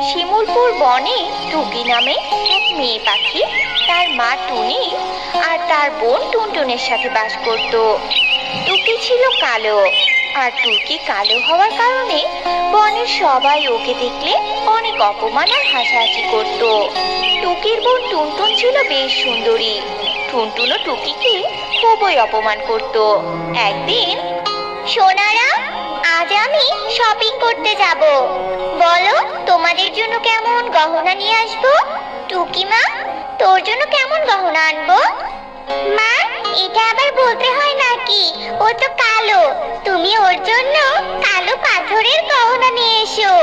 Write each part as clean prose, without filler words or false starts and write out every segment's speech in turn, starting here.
শিমুলপুর বনে টুকি নামে এক মেয়ে পাখি তার মা টুনি আর তার বোন টুনটুনের সাথে বাস করত। টুকি ছিল কালো, আর টুকি কালো হওয়ার কারণে বনের সবাই ওকে দেখলে অনেক অপমান আর হাসাহাসি করত। টুকির বোন টুনটুন ছিল বেশ সুন্দরী। টুনটুনও টুকিকে খুবই অপমান করত। একদিন, সোনারা, আজ আমি শপিং করতে যাব। বলো, তোমাদের জন্য কেমন গহনা নিয়ে আসবো? টুকি মা, তোর জন্য কেমন গহনা আনবো? মা, এটা আবার বলতে হয় নাকি? ও তো কালো, তুমি ওর জন্য কালো পাথরের গহনা নিয়ে এসো।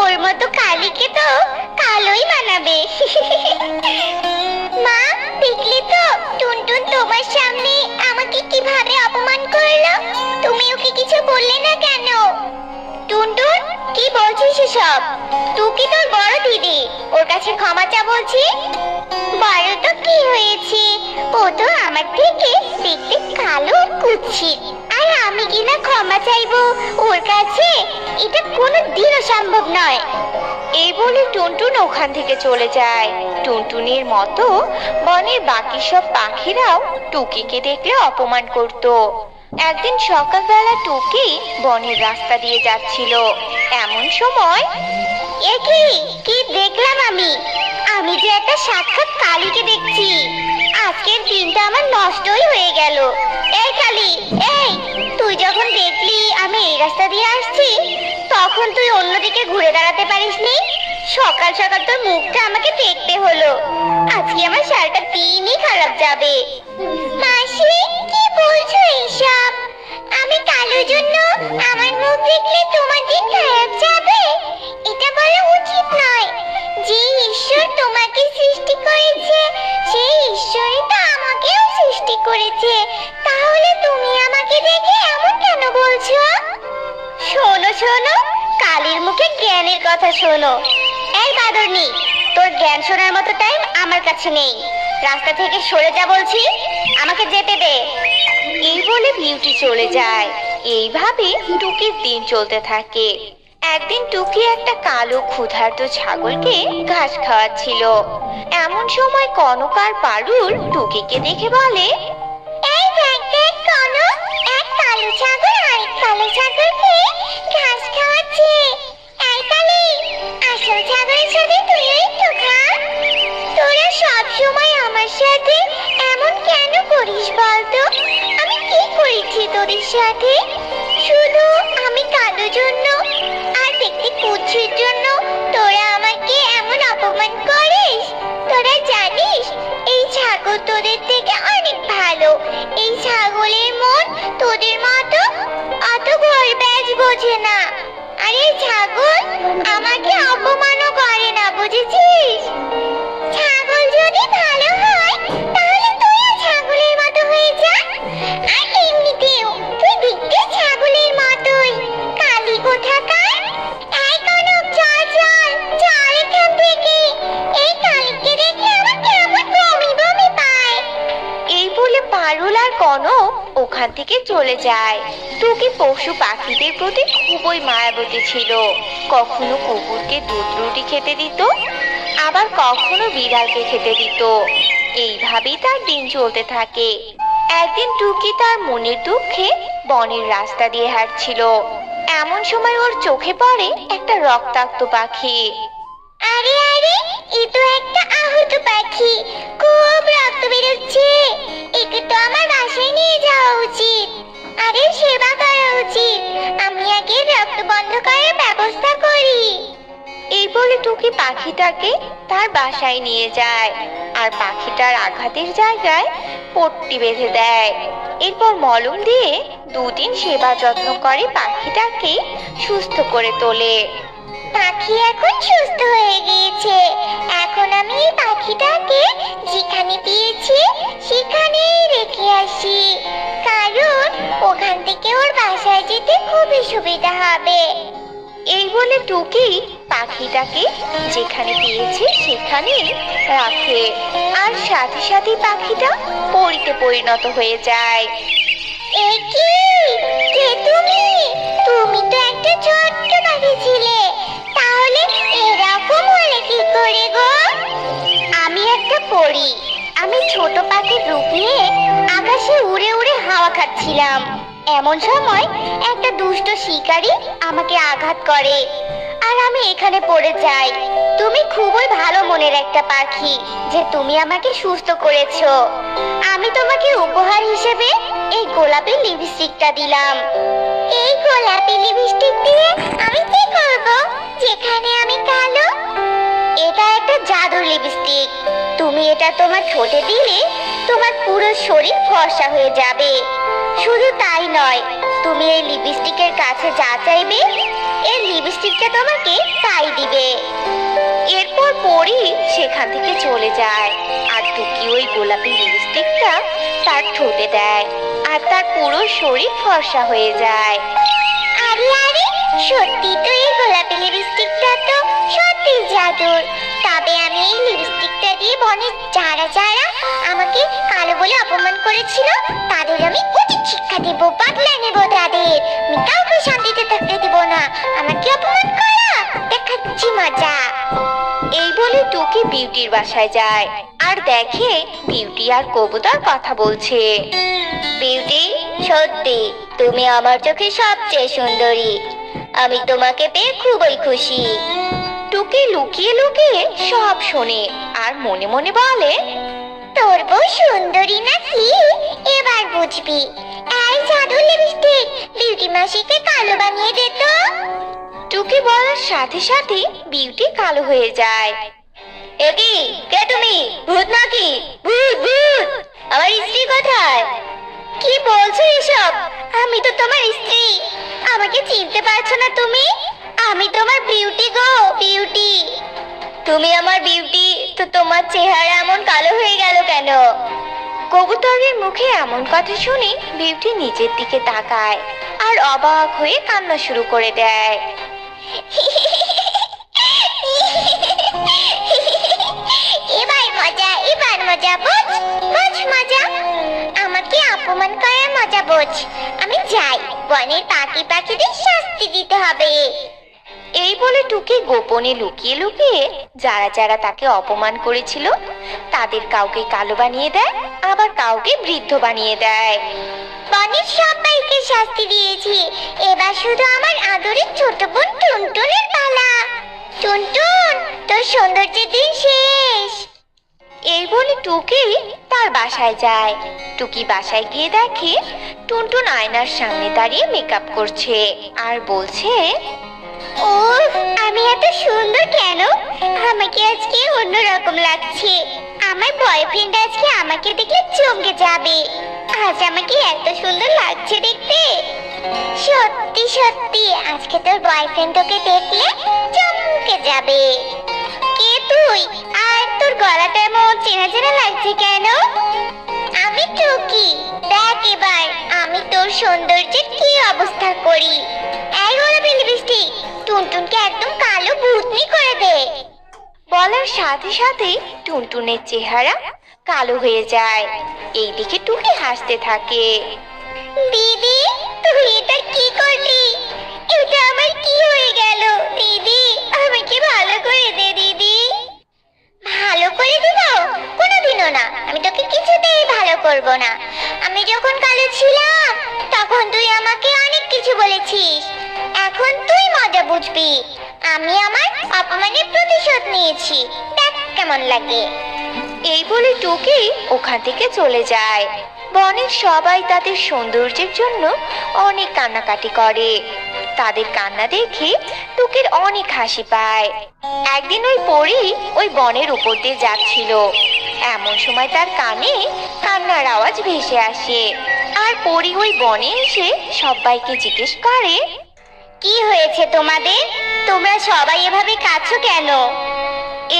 ওর মতো কালিকে তো কালোই মানাবে। মা, দেখলে তো টুনটুন তোমার সামনে আমাকে কিভাবে অপমান করলো। তুমি ওকে কিছু বললে না কেন? টুনটুন, কি বলছিস এসব? টুকি তোর বড় দিদি, ওর কাছে ক্ষমা চা বলছি। বড় তো কি হয়েছে, ও তো আমার থেকে দেখতে কালো কুৎসিত, আর আমি কিনা ক্ষমা চাইবো ওর কাছে? এটা কোনোদিনও সম্ভব নয়। এই বলে টুনটুন ওখান থেকে চলে যায়। টুনটুনির মতো বনের বাকি সব পাখিরাও টুকিকে দেখলে অপমান করত। একদিন সকালবেলা টুকি বনের রাস্তা দিয়ে যাচ্ছিল। এমন সময়, এ কি দেখলাম আমি? আমি যে একটা সাক্ষাৎ কালীকে দেখছি। আজকের দিনটা আমার নষ্টই হয়ে গেল। এই কালী, এই, তুই যখন দেখলি আমি এই রাস্তা দিয়ে আসছি, তখন তুই অন্যদিকে ঘুরে দাঁড়াতে পারিসনি? সকাল সকাল তোর মুখটা আমাকে দেখতে হলো। আজকে আমার সারাটা দিনই খারাপ যাবে। মাসি, কি বলছো এইসব? আমি কালোর জন্য আমার মুখ দেখলে তোমার দিন খারাপ যাবে? এটা বলা উচিত নয়। যে ঈশ্বর তোমাকে সৃষ্টি করেছে, সেই ঈশ্বরই তো আমাকেও সৃষ্টি করেছে। তাহলে তুমি আমাকে দেখে এমন কেন বলছো? শোনো শোনো, কালীর মুখে জ্ঞানের কথা শোনো। এই বাদরনি, তোর জ্ঞান শোনার মতো টাইম আমার কাছে নেই। রাস্তা থেকে সরে যা বলছি, আমাকে যেতে দে। এই বলে বিউটি চলে যায়। এইভাবে টুকির দিন চলতে থাকে। একদিন টুকি একটা কালো ক্ষুধার্ত ছাগলকে ঘাস খাওয়াচ্ছিল। এমন সময় কনক আর পারুল টুকিকে দেখে বলে, এই দেখ দেখ কনক, এক কালো ছাগল আরেক কালো ছাগলকে ঘাস খাওয়াচ্ছে। এই কালী, আসল ছাগলের সাথে তুইও একটু খা। তোরা সব সময় আমার সাথে এমন কেন করিস বলতো? আমি কি করেছি তোদের সাথে? শুধু আমি কালো জন্য আর দেখতে কুৎসিত জন্য তোরা আমাকে এমন অপমান করিস? তোরা জানিস এই ছাগল তোদের থেকে অনেক ভালো। এই ছাগলের মন তোদের মতো অত ঘোর ব্যাজ বোঝে না। আর এই ছাগল আমাকে অপমানও করে না, বুঝেছিস? ছাগল যদি ভালো হয়, তাহলে তুইও ছাগলের মতো হয়ে যা। আর এমনিতেও তুই দেখতে ছাগলের মতোই। কালী কোথাকার! এই কনক, চল চল চল এখান থেকে। এই কালীকে দেখে আমার কেমন বমি বমি পায়। এই বলে পারুল আর কনক ওখান থেকে চলে যায়। টুকি পশু পাখিদের প্রতি খুবই মায়াবতী ছিল। কখনো কুকুরকে দুধ রুটি খেতে দিত, আবার কখনো বিড়ালকে খেতে দিত। এইভাবেই তার দিন চলতে থাকে। একদিন টুকি তার মনের দুঃখে বনের রাস্তা দিয়ে হাঁটছিল। এমন সময় ওর চোখে পড়ে একটা রক্তাক্ত পাখি। আরে আরে, এ তো একটা আহত পাখি, খুব রক্ত বেরোচ্ছে। একে তো আমার বাসায় নিয়ে যাওয়া উচিত। আরে সেবা করা উচিত। আমি আগে রক্ত বন্ধ করার ব্যবস্থা করি। এই বলে টুকি পাখিটাকে তার বাসায় নিয়ে যায়, আর পাখিটার আঘাতের জায়গায় পট্টি বেঁধে দেয়। এরপর মলম দিয়ে দুদিন সেবা যত্ন করে পাখিটাকে সুস্থ করে তোলে। পাখি এখন সুস্থ হয়ে গিয়েছে। এখন আমি এই পাখিটাকে যেখানে পেয়েছি সেখানেই রেখে আসি, কারণ ওখান থেকে ওর বাসায় যেতে খুবই সুবিধা হবে। এই বলে টুকি পাখিটাকে যেখানে পেয়েছে সেখানেই রাখে, আর সাথে সাথে পাখিটা পরিতে পরিণত হয়ে যায়। এ কি? কে তুমি? তুমি তো একটা ছোট্ট পাখি ছিলে, তাহলে পড়ি। আমি ছোট পাখির রূপ নিয়ে আকাশে উড়ে উড়ে হাওয়া খাচ্ছিলাম। এমন সময় একটা দুষ্ট শিকারী আমাকে আঘাত করে আর আমি এখানে পড়ে যাই। তুমি খুবই ভালো মনের একটা পাখি যে তুমি আমাকে সুস্থ করেছো। আমি তোমাকে উপহার হিসেবে এই গোলাপি লিপস্টিকটা দিলাম। এই গোলাপি লিপস্টিক দিয়ে আমি কি করব যেখানে আমি কালো? এটা একটা জাদুর লিপস্টিক। তুমি এটা তোমার ঠোঁটে দিলে তোমার পুরো শরীর ফর্সা হয়ে যাবে। শুধু তাই নয়, তুমি এই লিপস্টিকের কাছে যা চাইবে এই লিপস্টিকটা তোমাকে তাই দিবে। এরপর পরি সেখান থেকে চলে যায় আর টুকি ওই গোলাপি লিপস্টিকটা তার ঠোঁটে দেয় আর তার পুরো শরীর ফর্সা হয়ে যায়। আরে আরে, সত্যি তো এই গোলাপি লিপস্টিকটা তো সত্যি জাদুর। তবে আমি এই লিপস্টিকটা দিয়ে বনের যারা যারা আমাকে কালো বলে অপমান করেছিল তাদের আমি উচিত শিক্ষা দেব, বদলা নেব তাদের। আমি কাউকে শান্তিতে থাকতে দেব না। আমাকে অপমান করা দেখাচ্ছি মজা। এই বলে টুকি বিউটির বাসায় যায় আর দেখে বিউটি আর কবুতর কথা বলছে। বিউটি, সত্যি তুমি আমার চোখে সবচেয়ে সুন্দরী। আমি তোমাকে পেয়ে খুবই খুশি। টুকি লুকিয়ে লুকিয়ে সব শোনে আর মনে মনে বলে, তোর বউ সুন্দরী নাকি এবার বুঝবি। এই জাদুর লিপস্টিক বিউটি মাসিকে কালো বানিয়ে দে তো। টুকি বলার সাথে সাথে বিউটি কালো হয়ে যায়। একি, কে তুমি? ভূত নাকি? ভূত ভূত! আমার স্ত্রী কোথায়? কি বলছো এসব? আমি তো তোমার স্ত্রী। আমাকে চিনতে পারছো না তুমি? আমি তোমার বিউটি গো, বিউটি। তুমি আমার বিউটি, তো তোমার চেহারা এমন কালো হয়ে গেল কেন? কবুতরের মুখে এমন কথা শুনে বিউটি নিচের দিকে তাকায় আর অবাক হয়ে কান্না শুরু করে দেয়। এবার মজা, এবার মজা, বোঝ বোঝ মজা। আমাকে অপমান করার মজা বোঝ। আমি যাই, বনের পাখি পাখিদের শাস্তি দিতে হবে। এই বলে টুকি গোপনে লুকিয়ে লুকিয়ে যারা যারা তাকে অপমান করেছিল তাদের কাউকে কালো বানিয়ে দেয়, আবার কাউকে বৃদ্ধ বানিয়ে দেয়। বনের সবাইকে শাস্তি দিয়েছি, এবার শুধু আমার আদরের ছোট বোন টুনটুনের পালা। টুনটুন, তোর সৌন্দর্যের দিন শেষ। এই বলে টুকি তার বাসায় যায়। টুকি বাসায় গিয়ে দেখে টুনটুন আয়নার সামনে দাঁড়িয়ে মেকআপ করছে আর বলছে, ওফ, আমি এত সুন্দর কেন? আমাকে আজকে অন্যরকম লাগছে। আমার বয়ফ্রেন্ড আজকে আমাকে দেখলে চমকে যাবে। আজ আমাকে এত সুন্দর লাগছে দেখতে। সত্যি সত্যি আজকে তোর বয়ফ্রেন্ড তোকে দেখলে চমকে যাবে। কে তুই? আর তোর গলাটা এমন চেনা চেনা লাগছে কেন? আমি টুকি। দেখ এবার আমি তোর সৌন্দর্যের কি অবস্থা করি। এই গোলাপি লিপস্টিক টুনটুনকে একদম কালো ভূতনি করে দে। বলার সাথে সাথে টুনটুনের চেহারা কালো হয়ে যায়। এইদিকে টুকি হাসতে থাকে। দিদি, তুই এটা কি করলি? এটা আমার কি হয়ে গেল? দিদি, আমাকে ভালো করে দে দিদি। ভালো করে দিব? কোনোদিনও না। আমি তোকে কিছুতেই ভালো করব না। আমি যখন কালো ছিলাম তখন তুই আমাকে অনেক কিছু বলেছিস। এখন তুই মজা বুঝবি। আমি আমার অপমানের প্রতিশোধ নিয়েছি। দেখ কেমন লাগে। এই বলে টুকি ওখান থেকে চলে যায়। বনের সবাই তাদের সৌন্দর্যের জন্য অনেক কান্নাকাটি করে। তাদের কান্না দেখে টুকির অনেক হাসি পায়। একদিন ওই পরী ওই বনের উপর দিয়ে যাচ্ছিল। এমন সময় তার কানে কান্নার আওয়াজ ভেসে আসে আর পরী ওই বনে এসে সবাইকে জিজ্ঞেস করে, কি হয়েছে তোমাদের? তোমরা সবাই এভাবে কাঁদছো কেন?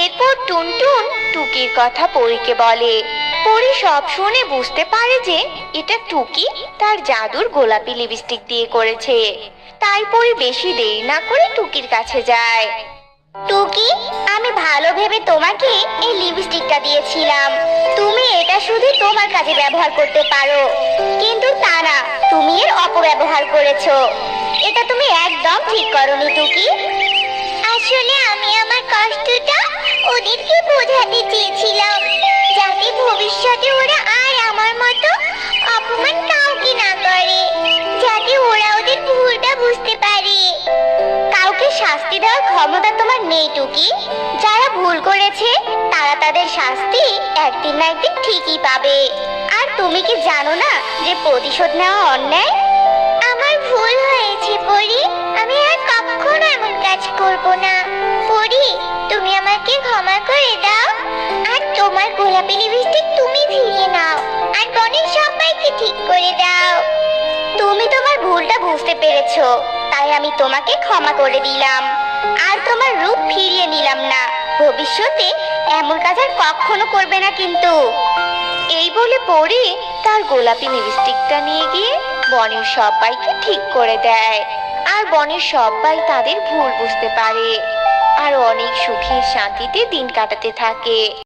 এরপর টুনটুন টুকির কথা পরীকে বলে। পরী সব শুনে বুঝতে পারে যে এটা টুকি তার জাদুর গোলাপি লিপস্টিক দিয়ে করেছে। তাই পরী বেশি দেরি না করে টুকির কাছে যায়। টুকি, আমি ভালো ভেবে তোমাকে এই লিপস্টিকটা দিয়েছিলাম। তুমি এটা শুধু তোমার কাজে ব্যবহার করতে পারো, কিন্তু তা না, তুমি এর অপব্যবহার করেছো। এটা তুমি একদম ঠিক করোনি টুকি। আসলে আমি আমার কষ্টটা ওদেরকে বোঝাতে চেয়েছিলাম। নেই টুকি। যারা ভুল করেছে তারা তাদের শাস্তি একদিন না একদিন ঠিকই পাবে। আর তুমি কি জানো না যে প্রতিশোধ নেওয়া অন্যায়? আমার ভুল হয়েছে পরি, আমি আর কখনো এমন কাজ করব না। পরি, তুমি আমাকে ক্ষমা করে দাও। আর তোমার গোলাপি লিপস্টিক তুমি ফিরিয়ে নাও, আর বনের সবাইকে ঠিক করে দাও। তুমি তোমার ভুলটা বুঝতে পেরেছো, তাই আমি তোমাকে ক্ষমা করে দিলাম। আর তোমার রূপ ফিরিয়ে নিলাম না। ভবিষ্যতে এমন কাজ আর কখনো করবে না কিন্তু। এই বলে পরি তার গোলাপি লিপস্টিকটা নিয়ে গিয়ে বনের সবাইকে ঠিক করে দেয়। আর বনের সবাই তাদের ভুল বুঝতে পারে আর অনেক সুখে শান্তিতে দিন কাটাতে থাকে।